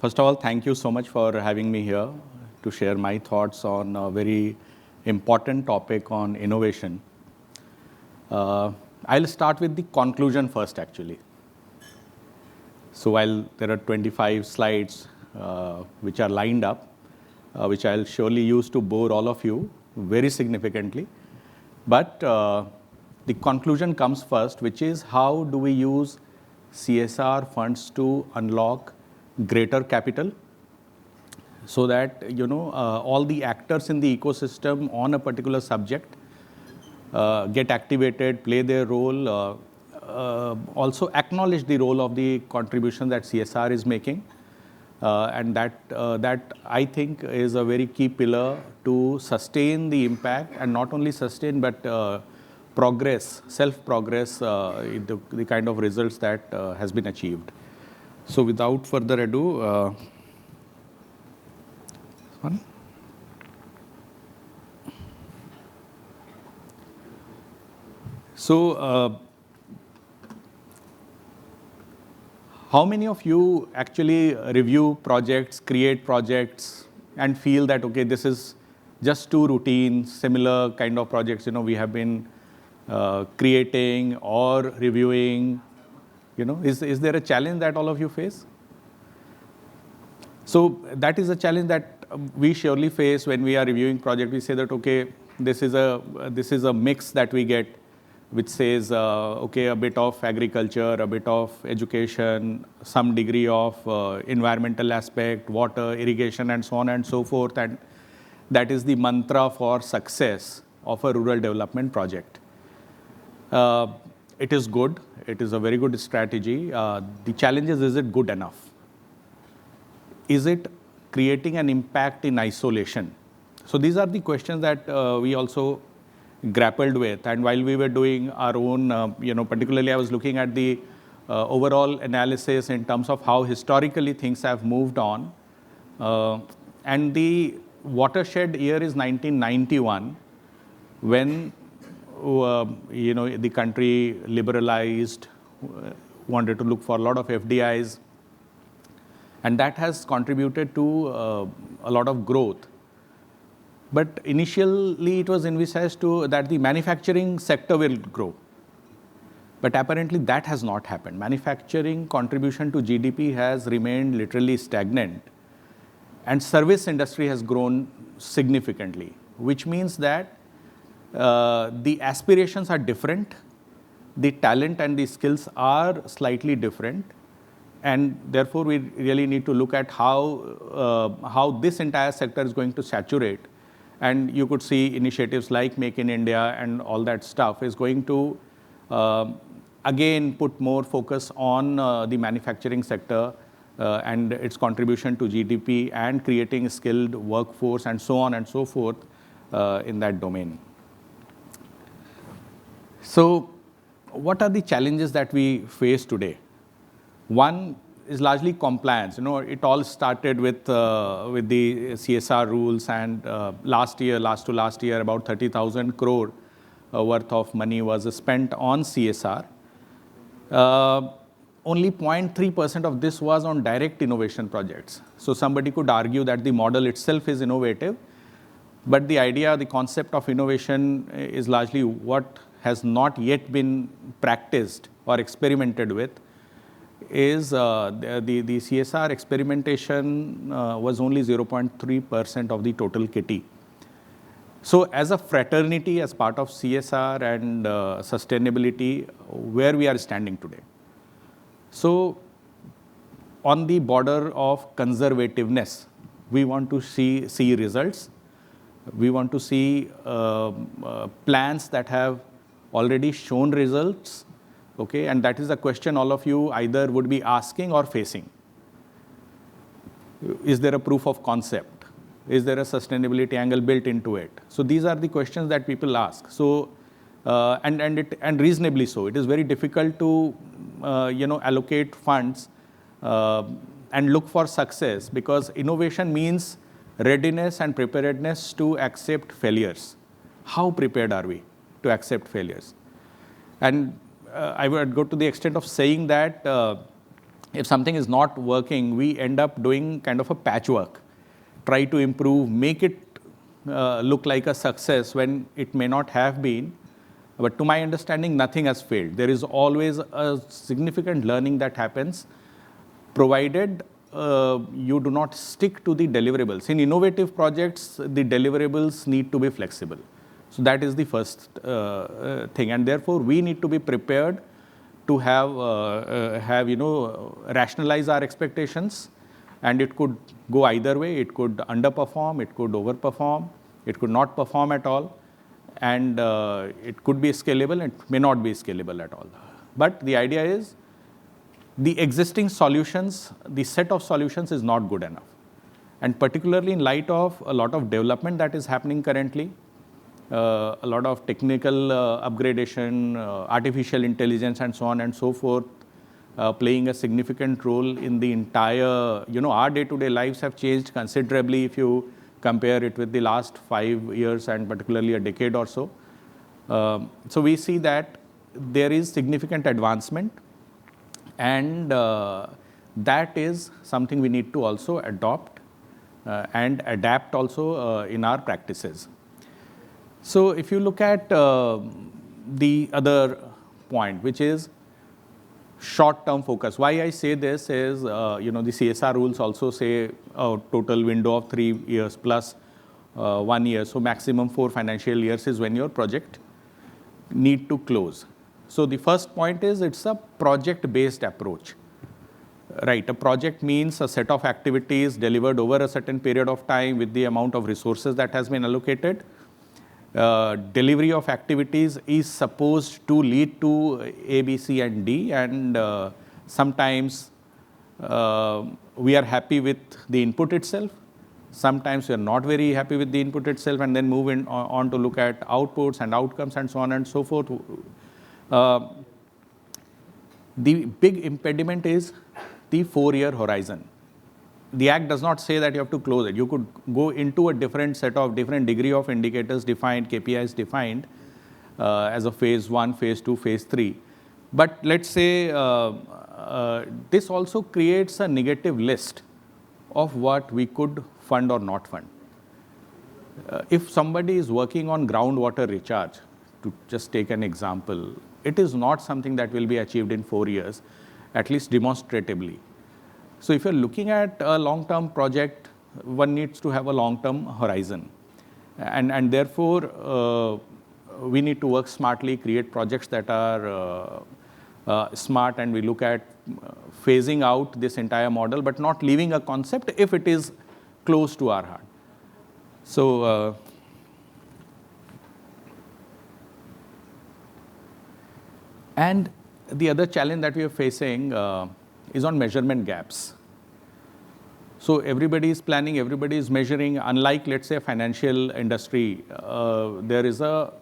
First of all, thank you so much for having me here to share my thoughts on a very important topic on innovation. I'll start with the conclusion first, actually. So while there are 25 slides which are lined up, which I'll surely use to bore all of you very significantly, but the conclusion comes first, which is how do we use CSR funds to unlock greater capital so that all the actors in the ecosystem on a particular subject get activated, play their role, also acknowledge the role of the contribution that CSR is making, and that I think is a very key pillar to sustain the impact, and not only sustain but progress, self-progress, the kind of results that has been achieved. So without further ado, how many of you actually review projects, create projects, and feel that, okay, this is just too routine, similar kind of projects, we have been creating or reviewing? Is there a challenge that all of you face? So that is a challenge that we surely face when we are reviewing project. We say that, okay, this is a mix that we get, which says, okay, a bit of agriculture, a bit of education, some degree of environmental aspect, water, irrigation, and so on and so forth. And that is the mantra for success of a rural development project. It is good. It is a very good strategy. The challenge is it good enough? Is it creating an impact in isolation? So these are the questions that we also grappled with. And while we were doing our own, particularly I was looking at the overall analysis in terms of how historically things have moved on. And the watershed year is 1991, when the country liberalized, wanted to look for a lot of FDIs, and that has contributed to a lot of growth. But initially, it was envisaged that the manufacturing sector will grow. But apparently, that has not happened. Manufacturing contribution to GDP has remained literally stagnant, and service industry has grown significantly, which means that the aspirations are different, the talent and the skills are slightly different, and therefore we really need to look at how this entire sector is going to saturate. And you could see initiatives like Make in India and all that stuff is going to again put more focus on the manufacturing sector and its contribution to GDP and creating a skilled workforce and so on and so forth in that domain. So what are the challenges that we face today? One is largely compliance. It all started with the CSR rules, and last to last year, about 30,000 crore worth of money was spent on CSR. Only 0.3% of this was on direct innovation projects. So somebody could argue that the model itself is innovative, but the idea, the concept of innovation is largely what has not yet been practiced or experimented with. Is the CSR experimentation was only 0.3% of the total kitty. So as a fraternity, as part of CSR and sustainability, where we are standing today. So on the border of conservativeness, we want to see results. We want to see plans that have already shown results. Okay, and that is a question all of you either would be asking or facing. Is there a proof of concept? Is there a sustainability angle built into it? So these are the questions that people ask. So, and reasonably so. It is very difficult to, allocate funds and look for success, because innovation means readiness and preparedness to accept failures. How prepared are we to accept failures? And I would go to the extent of saying that if something is not working, we end up doing kind of a patchwork, try to improve, make it look like a success when it may not have been. But to my understanding, nothing has failed. There is always a significant learning that happens, provided you do not stick to the deliverables. In innovative projects, the deliverables need to be flexible. So that is the first thing. And therefore, we need to be prepared to have rationalize our expectations. And it could go either way. It could underperform, it could overperform, it could not perform at all. And it could be scalable, it may not be scalable at all. But the idea is, the existing solutions, the set of solutions is not good enough. And particularly in light of a lot of development that is happening currently, a lot of technical upgradation, artificial intelligence and so on and so forth, playing a significant role in the entire, our day-to-day lives have changed considerably if you compare it with the last 5 years and particularly a decade or so. So we see that there is significant advancement, and that is something we need to also adopt and adapt also in our practices. So if you look at the other point, which is short-term focus. Why I say this is, the CSR rules also say a total window of 3 years plus 1 year. So maximum 4 financial years is when your project need to close. So the first point is, it's a project-based approach. Right, a project means a set of activities delivered over a certain period of time with the amount of resources that has been allocated. Delivery of activities is supposed to lead to A, B, C, and D, and sometimes we are happy with the input itself. Sometimes we are not very happy with the input itself, and then move on to look at outputs and outcomes and so on and so forth. The big impediment is the 4-year horizon. The Act does not say that you have to close it. You could go into a different set of different degree of indicators defined, KPIs defined as a phase 1, phase 2, phase 3. But let's say this also creates a negative list of what we could fund or not fund. If somebody is working on groundwater recharge, to just take an example, it is not something that will be achieved in 4 years, at least demonstratively. So if you're looking at a long-term project, one needs to have a long-term horizon. And therefore, we need to work smartly, create projects that are smart, and we look at phasing out this entire model, but not leaving a concept if it is close to our heart. So, and the other challenge that we are facing is on measurement gaps. So everybody is planning, everybody is measuring. Unlike, let's say, financial industry, there is a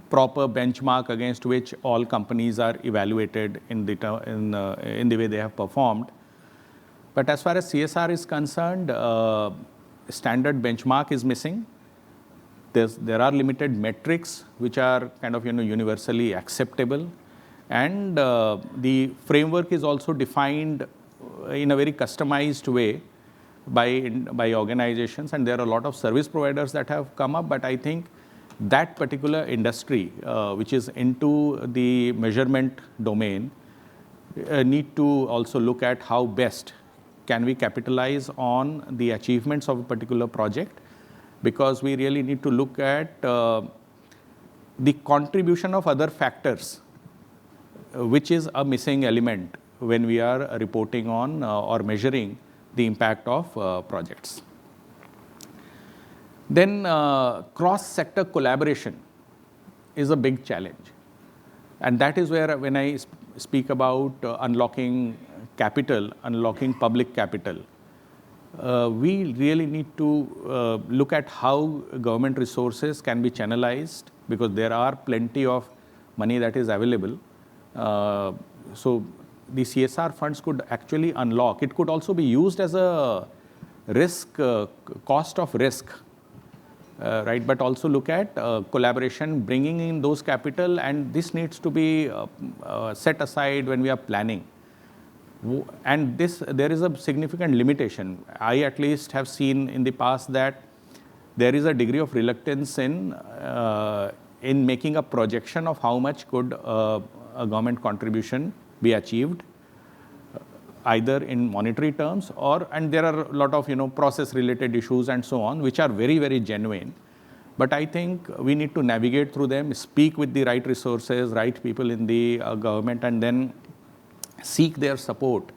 proper benchmark against which all companies are evaluated in the way they have performed. But as far as CSR is concerned, standard benchmark is missing. There are limited metrics which are kind of universally acceptable. And the framework is also defined in a very customized way by organizations, and there are a lot of service providers that have come up. But I think that particular industry, which is into the measurement domain, need to also look at how best can we capitalize on the achievements of a particular project, because we really need to look at the contribution of other factors, which is a missing element when we are reporting on or measuring the impact of projects. Then cross-sector collaboration is a big challenge. And that is where, when I speak about unlocking capital, unlocking public capital, we really need to look at how government resources can be channelized, because there are plenty of money that is available. So the CSR funds could actually unlock. It could also be used as a risk, cost of risk, right? But also look at collaboration, bringing in those capital, and this needs to be set aside when we are planning. And there is a significant limitation. I at least have seen in the past that there is a degree of reluctance in making a projection of how much could a government contribution be achieved, either in monetary terms and there are a lot of process related issues and so on, which are very, very genuine. But I think we need to navigate through them, speak with the right resources, right people in the government, and then seek their support.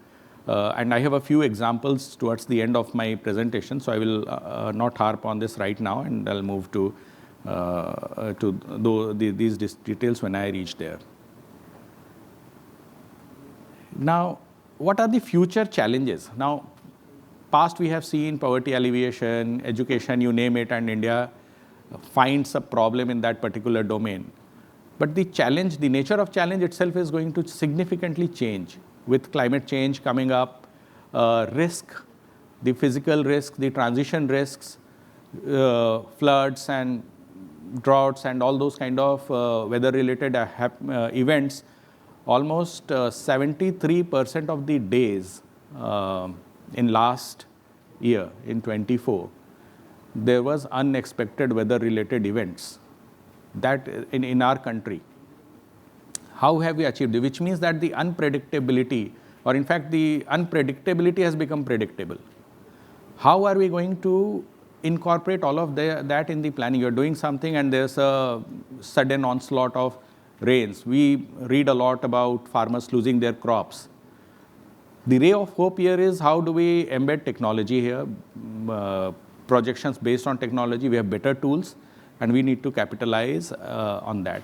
And I have a few examples towards the end of my presentation, so I will not harp on this right now, and I'll move to these details when I reach there. Now, what are the future challenges? Now, past we have seen poverty alleviation, education, you name it, and India finds a problem in that particular domain. But the challenge, the nature of challenge itself is going to significantly change with climate change coming up, risk, the physical risk, the transition risks, floods and droughts and all those kind of weather-related events. Almost 73% of the days in last year, in 24, there was unexpected weather-related events that in our country. How have we achieved it? Which means that the unpredictability, or in fact the unpredictability has become predictable. How are we going to incorporate all of that in the planning? You're doing something and there's a sudden onslaught of rains. We read a lot about farmers losing their crops. The ray of hope here is how do we embed technology here, projections based on technology. We have better tools and we need to capitalize on that.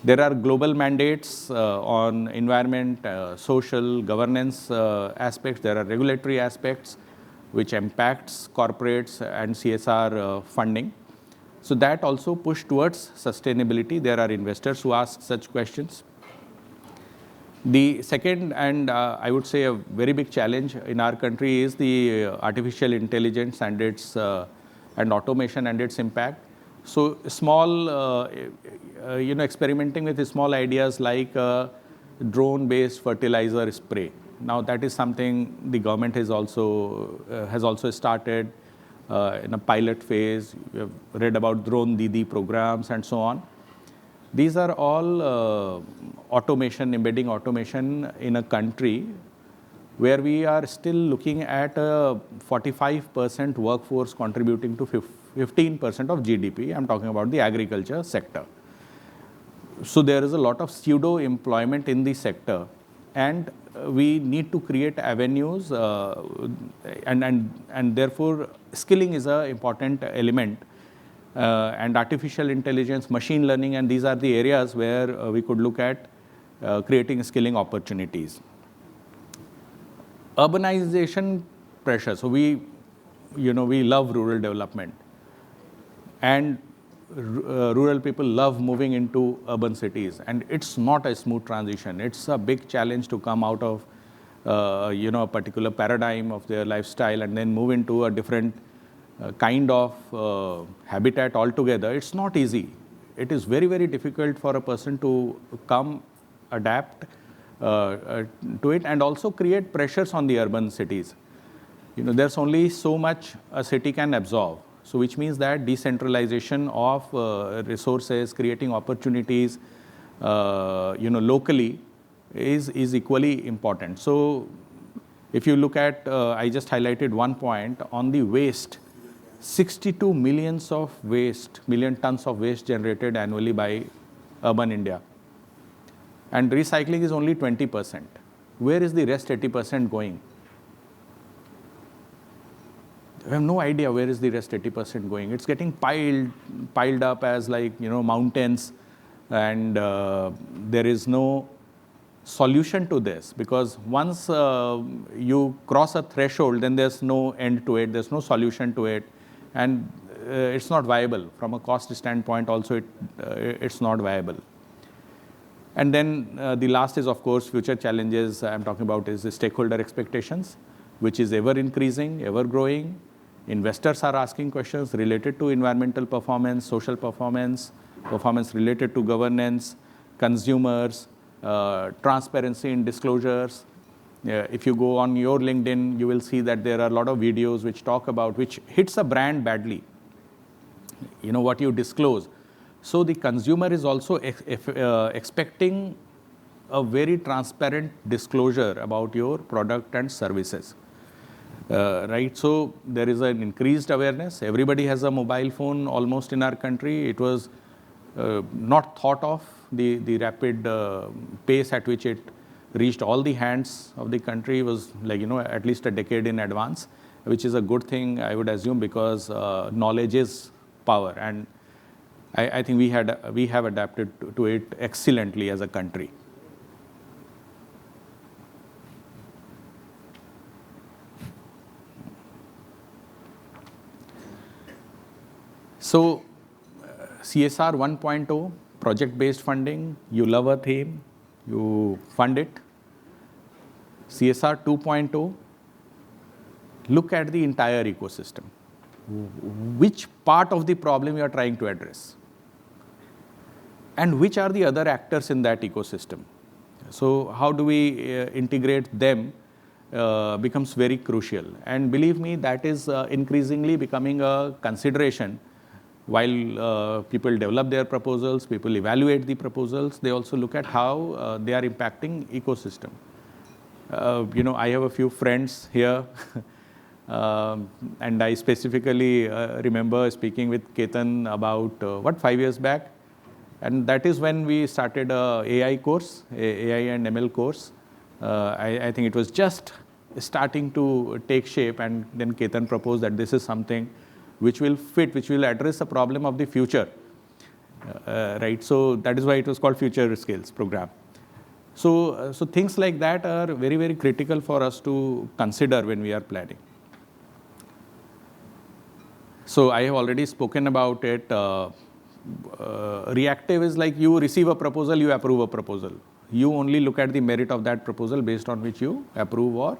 There are global mandates on environment, social, governance aspects. There are regulatory aspects which impacts corporates and CSR funding. So that also push towards sustainability. There are investors who ask such questions. The second, and I would say a very big challenge in our country, is the artificial intelligence and its and automation and its impact. So small, experimenting with small ideas like drone-based fertilizer spray. Now that is something the government has also started in a pilot phase. We have read about drone Didi programs and so on. These are all automation, embedding automation in a country where we are still looking at a 45% workforce contributing to 15% of GDP. I'm talking about the agriculture sector. So there is a lot of pseudo employment in the sector, and we need to create avenues, and therefore skilling is an important element. And artificial intelligence, machine learning, and these are the areas where we could look at creating skilling opportunities. Urbanization pressure. So we love rural development, and rural people love moving into urban cities, and it's not a smooth transition. It's a big challenge to come out of a particular paradigm of their lifestyle and then move into a different kind of habitat altogether. It's not easy. It is very, very difficult for a person to come, adapt to it, and also create pressures on the urban cities. There's only so much a city can absorb. So which means that decentralization of resources, creating opportunities, locally is equally important. So if you look at, I just highlighted one point on the waste. 62 million tons of waste generated annually by urban India. And recycling is only 20%. Where is the rest 80% going? I have no idea where is the rest 80% going. It's getting piled up as mountains, and there is no solution to this, because once you cross a threshold, then there's no end to it, there's no solution to it, and it's not viable. From a cost standpoint also, it's not viable. And then the last is, of course, future challenges I'm talking about is the stakeholder expectations, which is ever increasing, ever growing. Investors are asking questions related to environmental performance, social performance, performance related to governance, consumers, transparency in disclosures. If you go on your LinkedIn, you will see that there are a lot of videos which talk about, which hits a brand badly, what you disclose. So the consumer is also expecting a very transparent disclosure about your product and services. Right? So there is an increased awareness. Everybody has a mobile phone almost in our country. It was not thought of, the rapid pace at which it reached all the hands of the country was like, at least a decade in advance, which is a good thing, I would assume, because knowledge is power. And I think we have adapted to it excellently as a country. So CSR 1.0, project-based funding, you love a theme, you fund it. CSR 2.0, look at the entire ecosystem. Which part of the problem you are trying to address? And which are the other actors in that ecosystem? So how do we integrate them becomes very crucial. And believe me, that is increasingly becoming a consideration. While people develop their proposals, people evaluate the proposals, they also look at how they are impacting ecosystem. I have a few friends here, and I specifically remember speaking with Ketan about 5 years back, and that is when we started a AI course, AI and ML course. I think it was just starting to take shape, and then Ketan proposed that this is something which will fit, which will address the problem of the future, right? So that is why it was called Future Skills Program. So things like that are very, very critical for us to consider when we are planning. So I have already spoken about it. Reactive is like you receive a proposal, you approve a proposal. You only look at the merit of that proposal based on which you approve or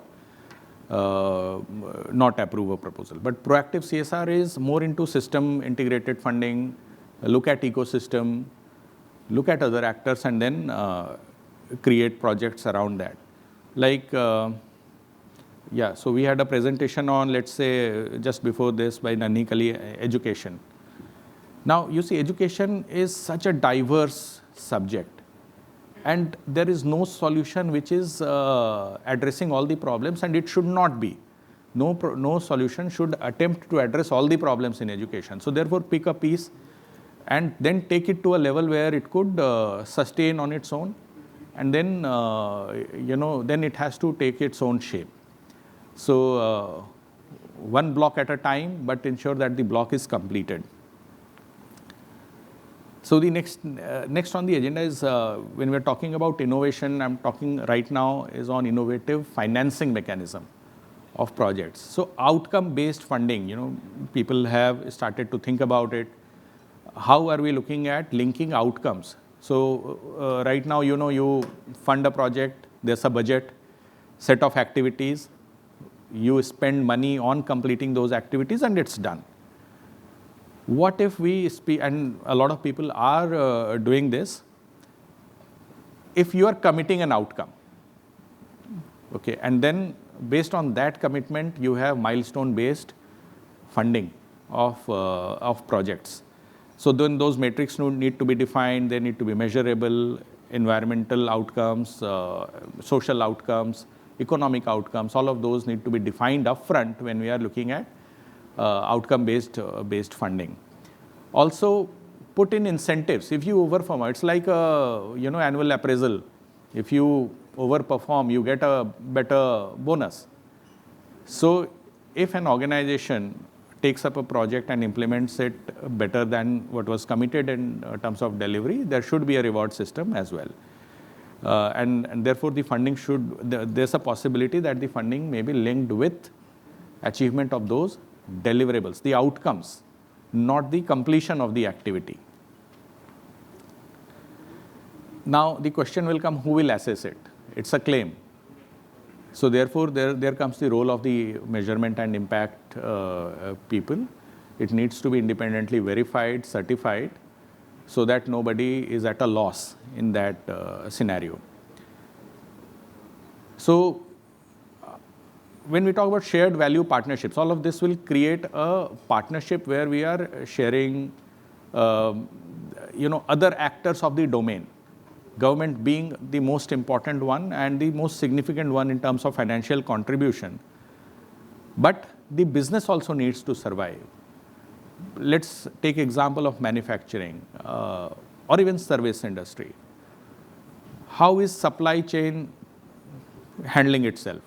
not approve a proposal. But proactive CSR is more into system integrated funding, look at ecosystem, look at other actors, and then create projects around that. Like, so we had a presentation on, let's say, just before this by Nani Kali, education. Now, you see, education is such a diverse subject. And there is no solution which is addressing all the problems, and it should not be. No solution should attempt to address all the problems in education. So therefore, pick a piece and then take it to a level where it could sustain on its own, and then then it has to take its own shape. So one block at a time, but ensure that the block is completed. So the next on the agenda is when we're talking about innovation, I'm talking right now is on innovative financing mechanism of projects. So outcome-based funding, people have started to think about it. How are we looking at linking outcomes? So right now, you fund a project, there's a budget, set of activities, you spend money on completing those activities, and it's done. What if we speak, and a lot of people are doing this, if you are committing an outcome, okay, and then based on that commitment, you have milestone-based funding of projects. So then those metrics need to be defined, they need to be measurable, environmental outcomes, social outcomes, economic outcomes, all of those need to be defined upfront when we are looking at outcome-based funding. Also, put in incentives. If you overperform, it's like annual appraisal. If you overperform, you get a better bonus. So, if an organization takes up a project and implements it better than what was committed in terms of delivery, there should be a reward system as well. And therefore, the funding there's a possibility that the funding may be linked with achievement of those deliverables, the outcomes, not the completion of the activity. Now, the question will come, who will assess it? It's a claim. So therefore, there comes the role of the measurement and impact people. It needs to be independently verified, certified, so that nobody is at a loss in that scenario. So when we talk about shared value partnerships, all of this will create a partnership where we are sharing, other actors of the domain. Government being the most important one and the most significant one in terms of financial contribution. But the business also needs to survive. Let's take example of manufacturing or even service industry. How is supply chain handling itself?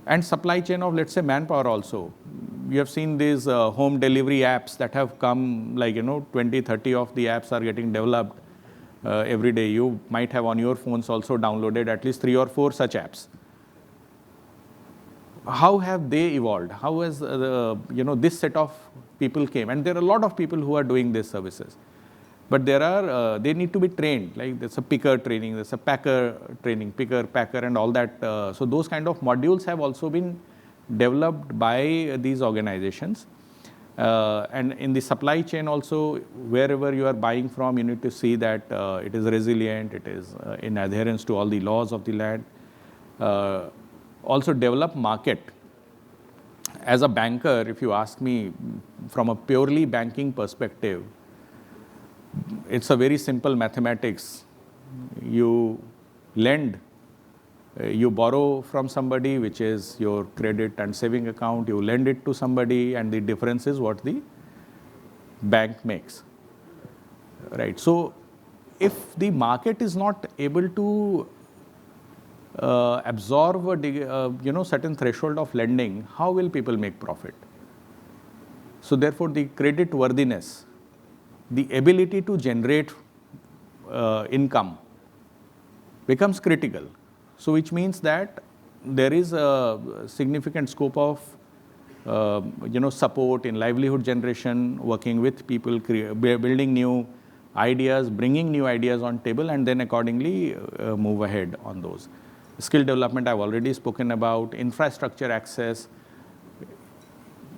And supply chain of, let's say, manpower also. You have seen these home delivery apps that have come, 20, 30 of the apps are getting developed every day. You might have on your phones also downloaded at least 3 or 4 such apps. How have they evolved? How has this set of people came? And there are a lot of people who are doing these services. But they need to be trained. Like there's a picker training, there's a packer training, picker, packer, and all that. So those kind of modules have also been developed by these organizations. And in the supply chain also, wherever you are buying from, you need to see that it is resilient, it is in adherence to all the laws of the land. Also develop market. As a banker, if you ask me from a purely banking perspective, it's a very simple mathematics. You lend, you borrow from somebody, which is your credit and saving account, you lend it to somebody, and the difference is what the bank makes. Right. So if the market is not able to absorb a certain threshold of lending, how will people make profit? So therefore, the credit worthiness, the ability to generate income becomes critical. So which means that there is a significant scope of support in livelihood generation, working with people, building new ideas, bringing new ideas on table, and then accordingly move ahead on those. Skill development I've already spoken about. Infrastructure access.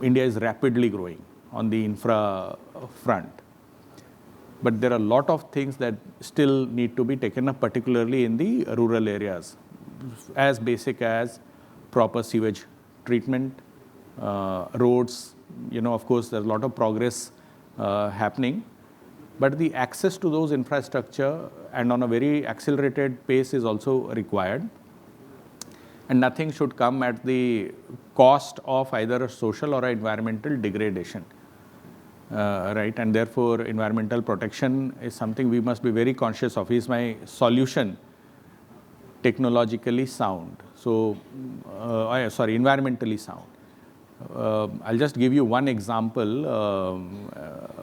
India is rapidly growing on the infra front. But there are a lot of things that still need to be taken up, particularly in the rural areas, as basic as proper sewage treatment, roads. Of course, there's a lot of progress happening, but the access to those infrastructure and on a very accelerated pace is also required. And nothing should come at the cost of either a social or environmental degradation. Right, and therefore environmental protection is something we must be very conscious of. Is my solution technologically sound? So, environmentally sound. I'll just give you one example.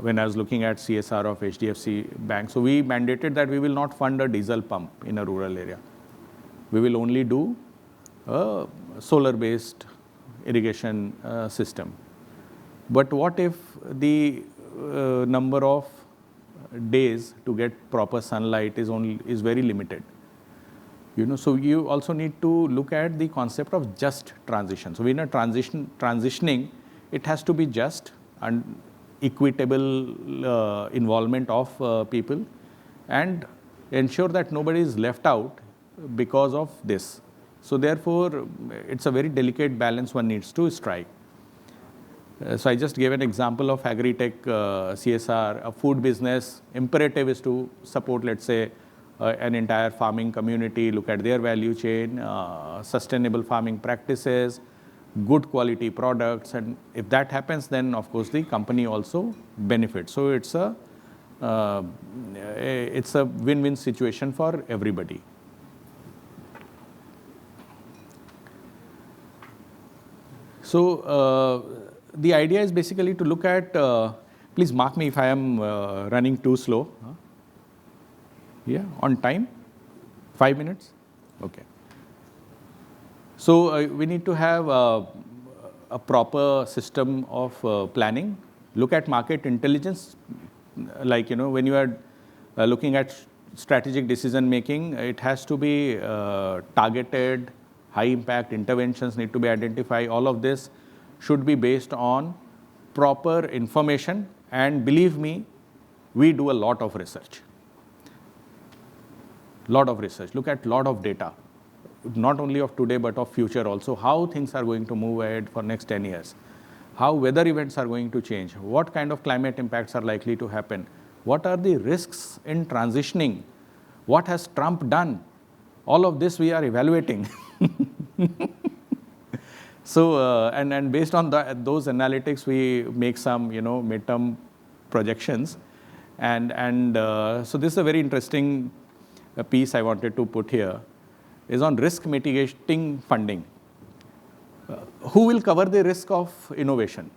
When I was looking at CSR of HDFC Bank, so we mandated that we will not fund a diesel pump in a rural area. We will only do a solar-based irrigation system. But what if the number of days to get proper sunlight is very limited? So you also need to look at the concept of just transition. So when a transitioning, it has to be just and equitable involvement of people, and ensure that nobody is left out because of this. So therefore, it's a very delicate balance one needs to strike. So I just gave an example of agri-tech CSR. A food business imperative is to support, let's say, an entire farming community, look at their value chain, sustainable farming practices, good quality products, and if that happens, then of course the company also benefits. So it's a win-win situation for everybody. So the idea is basically to look at, please mark me if I am running too slow. Yeah, on time? 5 minutes? Okay. So we need to have a proper system of planning. Look at market intelligence. Like, when you are looking at strategic decision making, it has to be targeted, high impact interventions need to be identified. All of this should be based on proper information, and believe me, we do a lot of research. Look at lot of data. not only of today, but of future also, how things are going to move ahead for next 10 years, how weather events are going to change, what kind of climate impacts are likely to happen, what are the risks in transitioning, what has Trump done, all of this we are evaluating. So, and based on those analytics, we make some, midterm projections. So this is a very interesting piece I wanted to put here, is on risk mitigating funding. Who will cover the risk of innovation?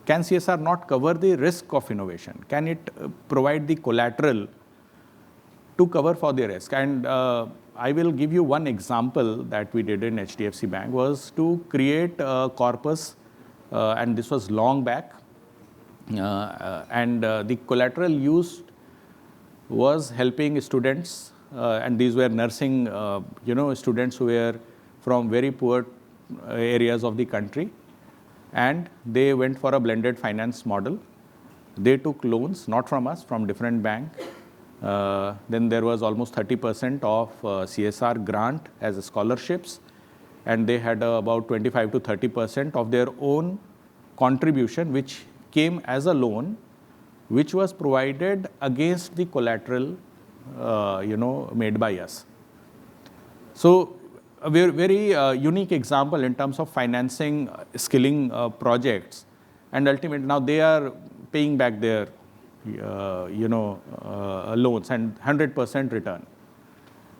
Can CSR not cover the risk of innovation? Can it provide the collateral to cover for the risk? And I will give you one example that we did in HDFC Bank, was to create a corpus, and this was long back, and the collateral used was helping students, and these were nursing, students who were from very poor areas of the country, and they went for a blended finance model. They took loans, not from us, from different bank. Then there was almost 30% of CSR grant as scholarships, and they had about 25 to 30% of their own contribution, which came as a loan, which was provided against the collateral, made by us. So a very unique example in terms of financing skilling projects, and ultimately now they are paying back their loans and 100% return.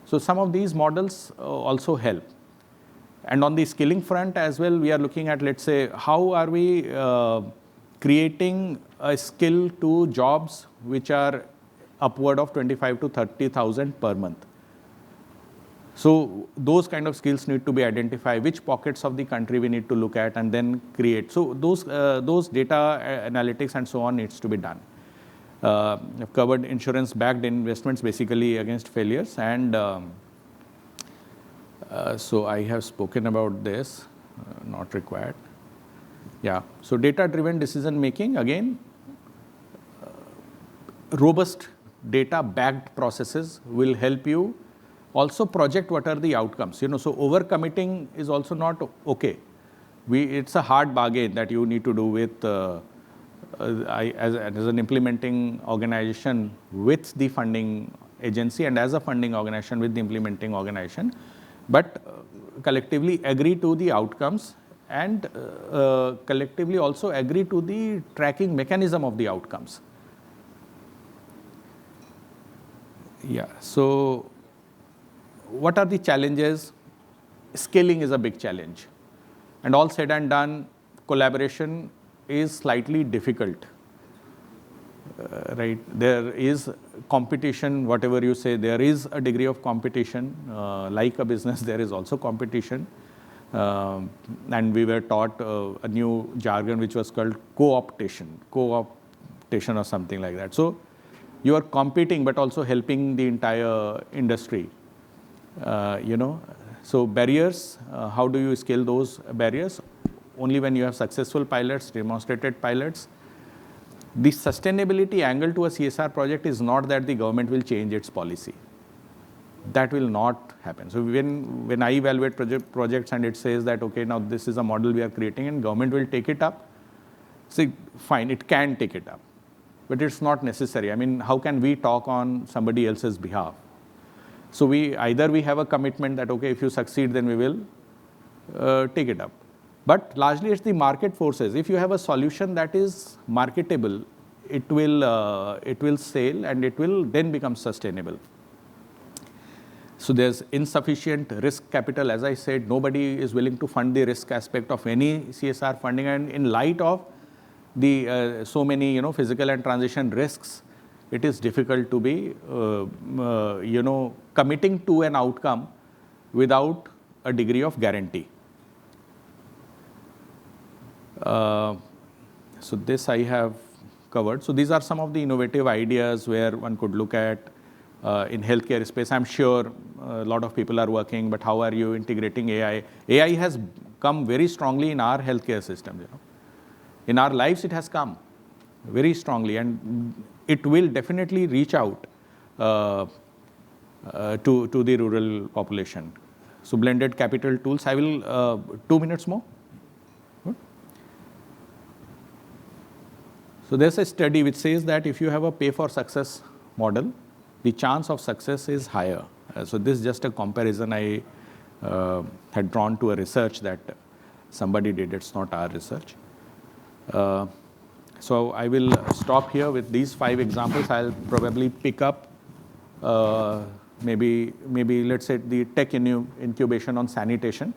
So some of these models also help. And on the skilling front as well, we are looking at, let's say, how are we creating a skill to jobs which are upward of 25 to 30,000 per month. So those kind of skills need to be identified, which pockets of the country we need to look at and then create. So those data analytics and so on needs to be done. I've covered insurance-backed investments basically against failures, and so I have spoken about this, not required. Yeah, so data-driven decision-making, again, robust data-backed processes will help you also project what are the outcomes. So over-committing is also not okay. It's a hard bargain that you need to do with as an implementing organization with the funding agency, and as a funding organization with the implementing organization, but collectively agree to the outcomes, and collectively also agree to the tracking mechanism of the outcomes. Yeah, so what are the challenges? Scaling is a big challenge, and all said and done, collaboration is slightly difficult, right? There is competition, whatever you say, there is a degree of competition. Like a business, there is also competition. And we were taught a new jargon which was called co-optation or something like that. So you are competing, but also helping the entire industry. So barriers, how do you scale those barriers? Only when you have successful pilots, demonstrated pilots. The sustainability angle to a CSR project is not that the government will change its policy. That will not happen. So when I evaluate projects and it says that, okay, now this is a model we are creating and government will take it up, say, fine, it can take it up, but it's not necessary. I mean, how can we talk on somebody else's behalf? So either we have a commitment that, okay, if you succeed, then we will take it up. But largely it's the market forces. If you have a solution that is marketable, it will sail and it will then become sustainable. So there's insufficient risk capital. As I said, nobody is willing to fund the risk aspect of any CSR funding, and in light of the so many physical and transition risks, it is difficult to be committing to an outcome without a degree of guarantee. So this I have covered. So these are some of the innovative ideas where one could look at in healthcare space. I'm sure a lot of people are working, but how are you integrating AI? AI has come very strongly in our healthcare system. In our lives, it has come very strongly, and it will definitely reach out to the rural population. So blended capital tools, I will, 2 minutes more. Good. So there's a study which says that if you have a pay for success model, the chance of success is higher. So this is just a comparison I had drawn to a research that somebody did. It's not our research. So I will stop here with these 5 examples. I'll probably pick up maybe let's say the tech incubation on sanitation.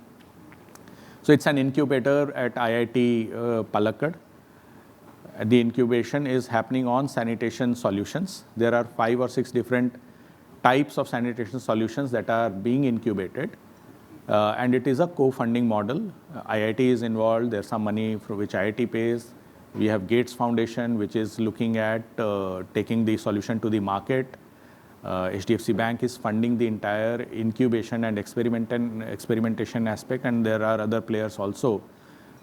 So it's an incubator at IIT Palakkad. The incubation is happening on sanitation solutions. There are 5 or 6 different types of sanitation solutions that are being incubated. And it is a co-funding model. IIT is involved. There's some money for which IIT pays. We have Gates Foundation, which is looking at taking the solution to the market. HDFC Bank is funding the entire incubation and experimentation aspect, and there are other players also.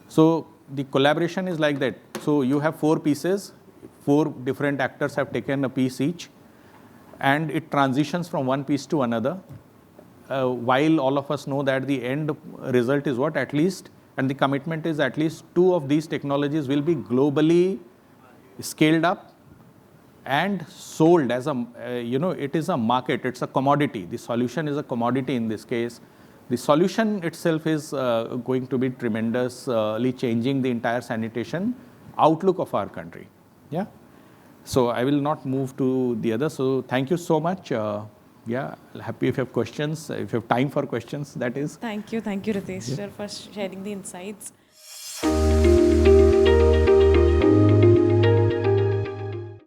So the collaboration is like that. So you have 4 pieces, 4 different actors have taken a piece each, and it transitions from one piece to another. While all of us know that the end result is what? At least, and the commitment is at least 2 of these technologies will be globally scaled up and sold as a, it is a market, it's a commodity. The solution is a commodity in this case. The solution itself is going to be tremendously changing the entire sanitation outlook of our country. Yeah. So I will not move to the other. So thank you so much. Yeah, happy if you have questions, if you have time for questions, that is. Thank you, Ritesh, sir, for sharing the insights.